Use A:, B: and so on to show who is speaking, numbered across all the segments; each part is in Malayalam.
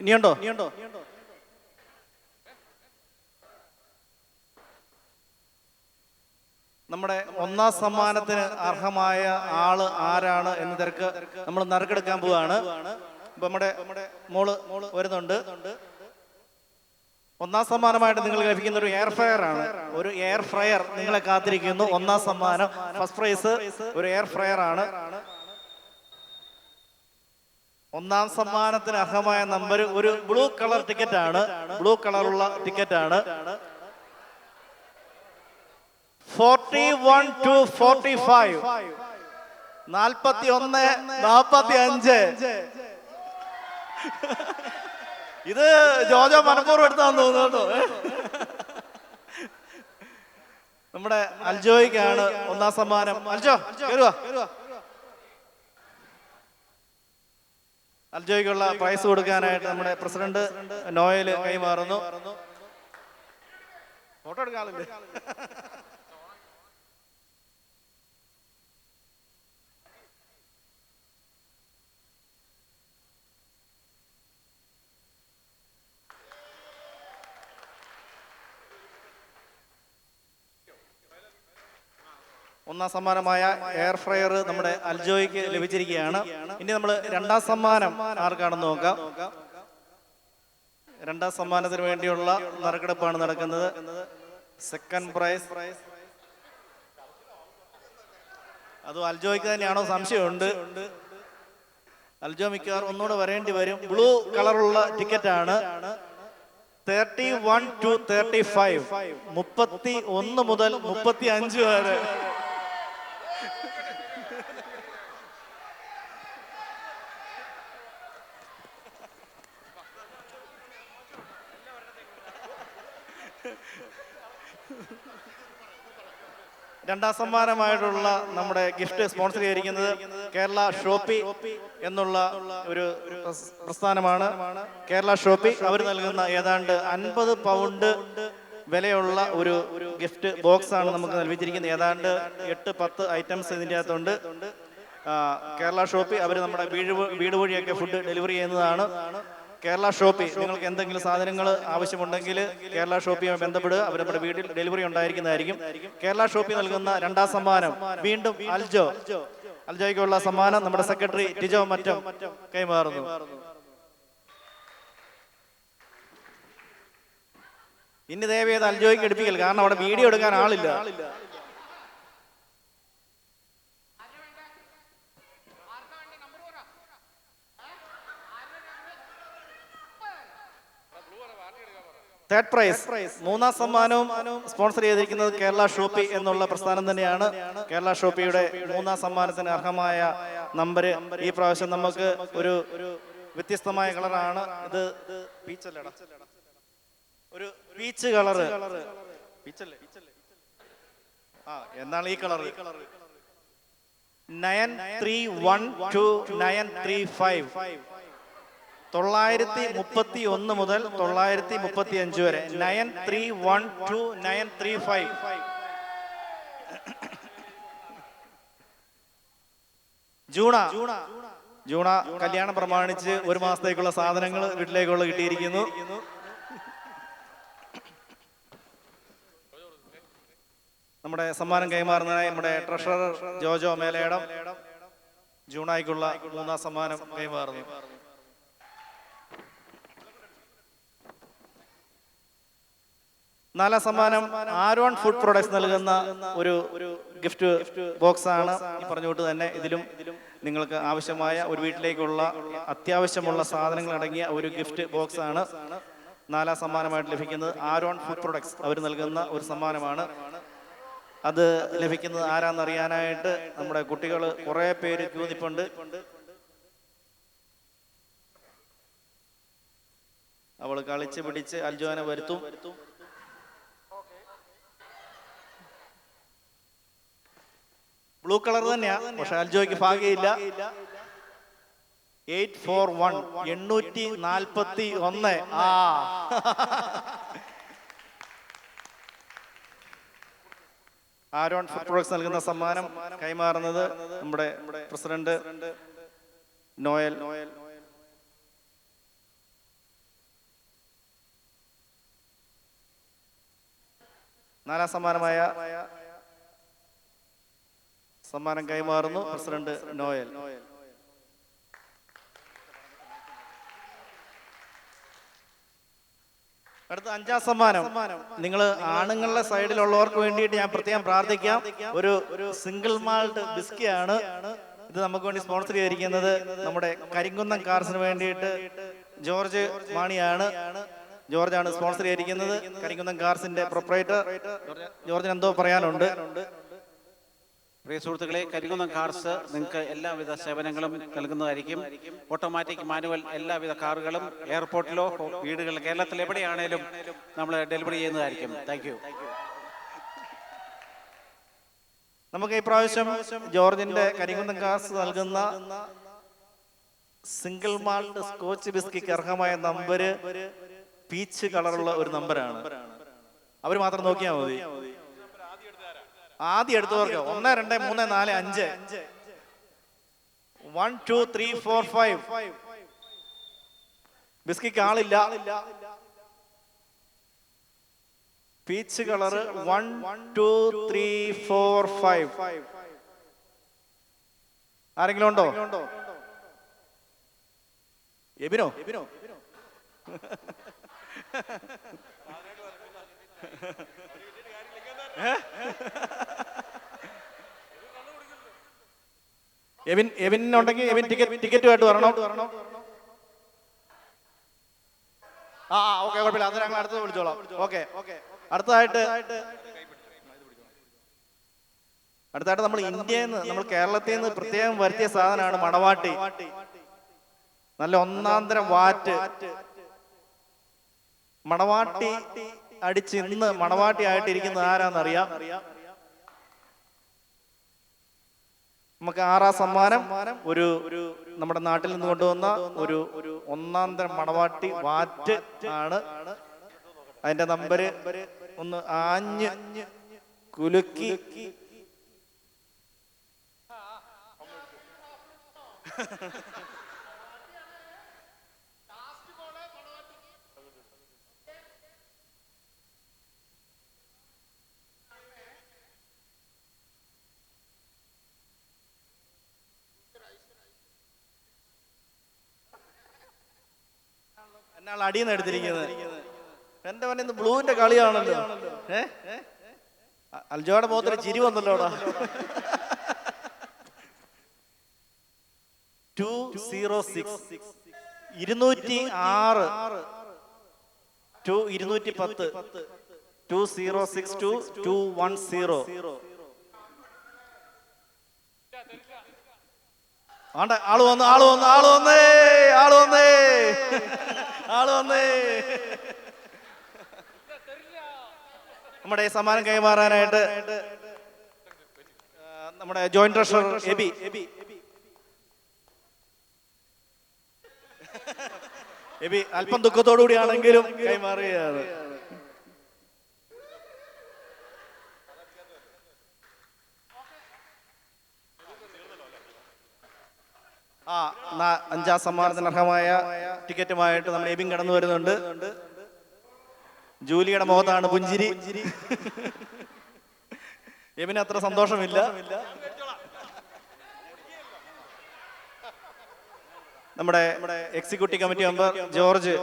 A: ഇനിയുണ്ടോ? നമ്മുടെ ഒന്നാം സമ്മാനത്തിന് അർഹമായ ആള് ആരാണ് എന്ന് തിരക്ക് നമ്മൾ നറുക്കെടുക്കാൻ പോവാണ്. ഇപ്പൊ നമ്മുടെ മോള് വരുന്നുണ്ട്. ഒന്നാം സമ്മാനമായിട്ട് നിങ്ങൾക്ക് ലഭിക്കുന്ന ഒരു എയർ ഫ്രയർ ആണ്. ഒരു എയർ ഫ്രയർ നിങ്ങളെ കാത്തിരിക്കുന്നു. ഒന്നാം സമ്മാനം, ഫസ്റ്റ് പ്രൈസ് ഒരു എയർ ഫ്രയർ ആണ്. ഒന്നാം സമ്മാനത്തിന് അർഹമായ നമ്പർ ഒരു ബ്ലൂ കളർ ടിക്കറ്റ് ആണ്. ബ്ലൂ കളറുള്ള ടിക്കറ്റ് ആണ്. 41 to 45, 41, 45. ഇത് ജോജോ മനപ്പൂർവ്വം എടുത്താന്ന് തോന്നുന്നു. നമ്മുടെ അൽജോയ്ക്കാണ് ഒന്നാം സമ്മാനം. അൽജോ കേറുക. അൽജോയ്ക്കുള്ള പ്രൈസ് കൊടുക്കാനായിട്ട് നമ്മുടെ പ്രസിഡന്റ് നോയൽ കൈമാറുന്നു. ഫോട്ടോ എടുക്കാറില്ലേ? ഒന്നാം സമ്മാനമായ എയർ ഫ്രയർ നമ്മുടെ അൽജോയ്ക്ക് ലഭിച്ചിരിക്കുകയാണ്. ഇനി നമ്മൾ രണ്ടാം സമ്മാനം ആർക്കാണെന്ന് നോക്കാം. രണ്ടാം സമ്മാനത്തിന് വേണ്ടിയുള്ള നറുക്കെടുപ്പാണ് നടക്കുന്നത്. സെക്കൻഡ് പ്രൈസ് അതും അൽജോയ്ക്ക് തന്നെയാണോ സംശയമുണ്ട്. അൽജോ മിക്കവാറും ഒന്നുകൂടെ വരേണ്ടി വരും. ബ്ലൂ കളറുള്ള ടിക്കറ്റ് ആണ്. 31 to 35, 31 മുതൽ 35 വരെ. രണ്ടാം സമ്മാനമായിട്ടുള്ള നമ്മുടെ ഗിഫ്റ്റ് സ്പോൺസർ ചെയ്തിരിക്കുന്നത് കേരള ഷോപ്പി എന്നുള്ള ഒരു പ്രസ്ഥാനമാണ്. കേരള ഷോപ്പി അവർ നൽകുന്ന ഏതാണ്ട് 50 പൗണ്ട് വിലയുള്ള ഒരു ഗിഫ്റ്റ് ബോക്സ് ആണ് നമുക്ക് നൽകിയിരിക്കുന്നത്. ഏതാണ്ട് 8-10 ഐറ്റംസ് ഇതിൻ്റെ അകത്തുണ്ട്. കേരള ഷോപ്പി അവർ നമ്മുടെ വീട് വഴിയൊക്കെ ഫുഡ് ഡെലിവറി ചെയ്യുന്നതാണ്. കേരള ഷോപ്പി നിങ്ങൾക്ക് എന്തെങ്കിലും സാധനങ്ങൾ ആവശ്യമുണ്ടെങ്കിൽ കേരള ഷോപ്പിയുമായി ബന്ധപ്പെടുക. അവർ നമ്മുടെ വീട്ടിൽ ഡെലിവറി ഉണ്ടായിരിക്കുന്നതായിരിക്കും. കേരള ഷോപ്പി നൽകുന്ന രണ്ടാം സമ്മാനം വീണ്ടും അൽജോയ്ക്കുള്ള സമ്മാനം നമ്മുടെ സെക്രട്ടറി ടിജോ മറ്റം കൈമാറുന്നു. ഇനി ദയവേത് അൽജോയ്ക്ക് എടുപ്പിക്കൽ, കാരണം അവിടെ വീഡിയോ എടുക്കാൻ ആളില്ല. തേർഡ് പ്രൈസ് മൂന്നാം സമ്മാനവും സ്പോൺസർ ചെയ്തിരിക്കുന്നത് കേരള ഷോപ്പി എന്നുള്ള പ്രസ്ഥാനം തന്നെയാണ്. കേരള ഷോപ്പിയുടെ മൂന്നാം സമ്മാനത്തിന് അർഹമായ നമ്പർ ഈ പ്രാവശ്യം നമുക്ക് ഒരു വ്യത്യസ്തമായ കളറാണ്. ഇത് പീച്ചല്ലേടാ, ഒരു പീച്ച് കളറ്. പീച്ചല്ലേ? എന്താണ് ഈ കളർ? 931 to 935, 931 മുതൽ 935 വരെ. 931 to 935. ജൂണ കല്യാണം പ്രമാണിച്ച് 1 മാസത്തേക്കുള്ള സാധനങ്ങൾ വീട്ടിലേക്കുള്ള കിട്ടിയിരിക്കുന്നു. നമ്മുടെ സമ്മാനം കൈമാറുന്നതിനായി നമ്മുടെ ട്രഷറർ ജോജോ മേലേടം ജൂണായിക്കുള്ള 3ാം സമ്മാനം കൈമാറുന്നു. നാലാം സമ്മാനം ആരോൺ ഫുഡ് പ്രൊഡക്ട്സ് നൽകുന്ന ഒരു ഗിഫ്റ്റ് ബോക്സ് ആണ്. ഈ പറഞ്ഞുകൊണ്ട് തന്നെ ഇതിലും നിങ്ങൾക്ക് ആവശ്യമായ ഒരു വീട്ടിലേക്കുള്ള അത്യാവശ്യമുള്ള സാധനങ്ങൾ അടങ്ങിയ ഒരു ഗിഫ്റ്റ് ബോക്സ് ആണ് നാലാം സമ്മാനമായിട്ട് ലഭിക്കുന്നത്. ആരോൺ ഫുഡ് പ്രൊഡക്ട്സ് അവർ നൽകുന്ന ഒരു സമ്മാനമാണ്. അത് ലഭിക്കുന്നത് ആരാന്നറിയാനായിട്ട് നമ്മുടെ കുട്ടികൾ കുറെ പേര് ക്യൂ നിൽപ്പുണ്ട്. അവൾ കളിച്ച് പിടിച്ച് അൽജോനെ വരുത്തും. ബ്ലൂ കളർ തന്നെയാ, പക്ഷെ അൽജോയ്ക്ക് ഭാഗ്യമില്ല. 841, 841. ആരോൺ ഫുഡ് പ്രൊഡക്ട്സ് നൽകുന്ന സമ്മാനം കൈമാറുന്നത് നമ്മുടെ പ്രസിഡന്റ് നോയൽ. നാലാം സമ്മാനം കൈമാറുന്നു പ്രസിഡന്റ് നോയൽ. അടുത്ത അഞ്ചാം സമ്മാനം നിങ്ങൾ ആണുങ്ങളുടെ സൈഡിലുള്ളവർക്ക് വേണ്ടിയിട്ട് ഞാൻ പ്രത്യേകം പ്രാർത്ഥിക്കാം. ഒരു സിംഗിൾ മാൾട്ട് ബിസ്കിയാണ് ഇത് നമുക്ക് വേണ്ടി സ്പോൺസർ ചെയ്തിരിക്കുന്നത്. നമ്മുടെ കരിങ്കുന്നം കാർസിന് വേണ്ടിയിട്ട് ജോർജ് മാണിയാണ്. ജോർജാണ് സ്പോൺസർ ചെയ്തിരിക്കുന്നത്. കരിങ്കുന്നം കാർസിന്റെ പ്രൊപ്പറേറ്റർ ജോർജിന് എന്തോ പറയാനുണ്ട്.
B: പ്രിയ സുഹൃത്തുക്കളെ, കരിങ്കുന്നം കാർസ് നിങ്ങൾക്ക് എല്ലാവിധ സേവനങ്ങളും നൽകുന്നതായിരിക്കും. ഓട്ടോമാറ്റിക്, മാനുവൽ എല്ലാവിധ കാറുകളും എയർപോർട്ടിലോ വീടുകളിൽ കേരളത്തിൽ എവിടെയാണേലും നമ്മൾ ഡെലിവറി ചെയ്യുന്നതായിരിക്കും. Thank you.
A: നമുക്ക് ഈ പ്രാവശ്യം ജോർജിന്റെ കരിങ്കുന്നം കാർസ് നൽകുന്ന സിംഗിൾ മാൾട്ട് സ്കോച്ച് ബിസ്കിക്ക് അർഹമായ നമ്പര് പീച്ച് കളറുള്ള ഒരു നമ്പറാണ്. അവർ മാത്രം നോക്കിയാൽ മതി. ആദ്യം എടുത്തവർക്ക് 1 2 3 4 5 1 2 3 4 5 ബിസ്കിക്ക് ആളില്ല. പീച്ച് കളറ് 1 2 3 4 5 ആരെങ്കിലും ഉണ്ടോ? എബിനോ? എവിനുണ്ടെങ്കിൽ എവിൻ ടിക്കറ്റുമായിട്ട് വരണം. ഓക്കെ, കുഴപ്പമില്ല, അത് ഞങ്ങൾ അടുത്തത് വിളിച്ചോളാം. ഓക്കെ, അടുത്തതായിട്ട് നമ്മൾ ഇന്ത്യയിൽ നിന്ന്, നമ്മൾ കേരളത്തിൽ നിന്ന് പ്രത്യേകം വരുത്തിയ സാധനമാണ് മണവാട്ടി. നല്ല ഒന്നാന്തരം വാറ്റ് മണവാട്ടി അടിച്ച് ഇന്ന് മണവാട്ടി ആയിട്ടിരിക്കുന്നത് ആരാന്നറിയാം? നമുക്ക് 6ാം സമ്മാനം ഒരു നമ്മുടെ നാട്ടിൽ നിന്ന് കൊണ്ടുവന്ന ഒരു ഒന്നാന്തരം മണവാട്ടി വാറ്റ് ആണ്. അതിന്റെ നമ്പര് ഒന്ന് ആഞ്ഞ് കുലുക്കി എന്നാണ് അടിയെന്ന് എടുത്തിരിക്കുന്നത്. എന്റെ മനെ ഇന്ന് ബ്ലൂവിന്റെ കളിയാണല്ലോ. അൽജോയുടെ മുഖത്തൊരു ചിരി വന്നല്ലോടാ. 206 206 210 2062 210 ആണ്ട ആള് വന്നേ. നമ്മുടെ സമ്മാനം കൈമാറാനായിട്ട് നമ്മുടെ ജോയിന്റ് ട്രഷറർ എബി അല്പം ദുഃഖത്തോടുകൂടിയാണെങ്കിലും കൈമാറുകയാണ്. അഞ്ചാം സമ്മാനത്തിന് അർഹമായ ടിക്കറ്റുമായിട്ട് നമ്മുടെ എബിൻ കടന്നു വരുന്നുണ്ട്. ജൂലിയുടെ മുഖത്താണ് പുഞ്ചിരി. എബിന് അത്ര സന്തോഷമില്ല. നമ്മുടെ എക്സിക്യൂട്ടീവ് കമ്മിറ്റി മെമ്പർ ജോർജ്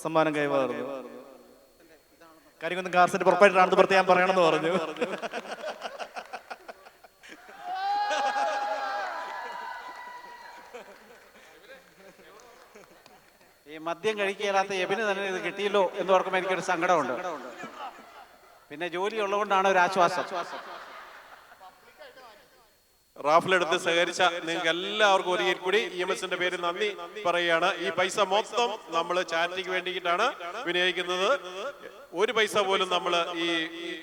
A: സമ്മാനം കൈമാറുന്നു. കരിങ്കുന്നം കാർസിന്റെ പ്രൊപ്പറേറ്റർ ആണെന്ന് പ്രത്യേകം പറയണമെന്ന് പറഞ്ഞു.
B: ഈ മദ്യം കഴിക്കാത്ത എബിന് തന്നെ ഇത് കിട്ടിയല്ലോ എന്ന് ഓർക്കുമ്പോൾ എനിക്കൊരു സങ്കടമുണ്ട്. പിന്നെ ജോലി ഉള്ളതുകൊണ്ടാണ് ഒരു ആശ്വാസം.
C: റാഫിലെടുത്ത് സഹകരിച്ച നിങ്ങൾക്ക് എല്ലാവർക്കും ഒരിക്കൽ കൂടി EMSന്റെ പേരിൽ നന്ദി പറയുകയാണ്. ഈ പൈസ മൊത്തം നമ്മൾ ചാരിറ്റിക്ക് വേണ്ടിയിട്ടാണ് വിനിയോഗിക്കുന്നത്. ഒരു പൈസ പോലും നമ്മൾ ഈ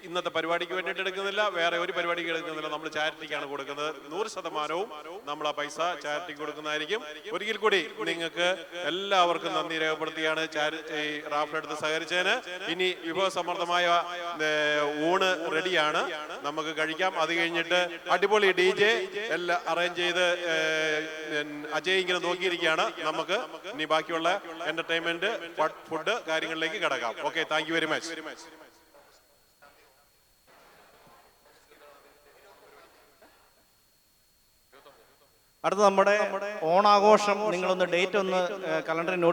C: ഇന്നത്തെ പരിപാടിക്ക് വേണ്ടിയിട്ട് എടുക്കുന്നില്ല, വേറെ ഒരു പരിപാടിക്ക് എടുക്കുന്നില്ല. നമ്മൾ ചാരിറ്റിക്കാണ് കൊടുക്കുന്നത്. 100% നമ്മൾ ആ പൈസ ചാരിറ്റിക്ക് കൊടുക്കുന്നതായിരിക്കും. ഒരിക്കൽ കൂടി നിങ്ങൾക്ക് എല്ലാവർക്കും നന്ദി രേഖപ്പെടുത്തിയാണ് ഈ റാഫിലെടുത്ത് സഹകരിച്ചതിന്. ഇനി വിഭവസമൃദ്ധമായ ഊണ് റെഡിയാണ്, നമുക്ക് കഴിക്കാം. അത് കഴിഞ്ഞിട്ട് അടിപൊളി DJ എല്ലാം അറേഞ്ച് ചെയ്ത് അജയ് ഇങ്ങനെ നോക്കിയിരിക്കുകയാണ്. നമുക്ക് ഇനി ബാക്കിയുള്ള എന്റർടൈൻമെന്റ്, ഫുഡ് കാര്യങ്ങളിലേക്ക് കടക്കാം. Okay, thank you very much.
A: അടുത്ത നമ്മുടെ ഓണാഘോഷം, നിങ്ങളൊന്ന് ഡേറ്റ് ഒന്ന് കലണ്ടറിൽ നോട്ട്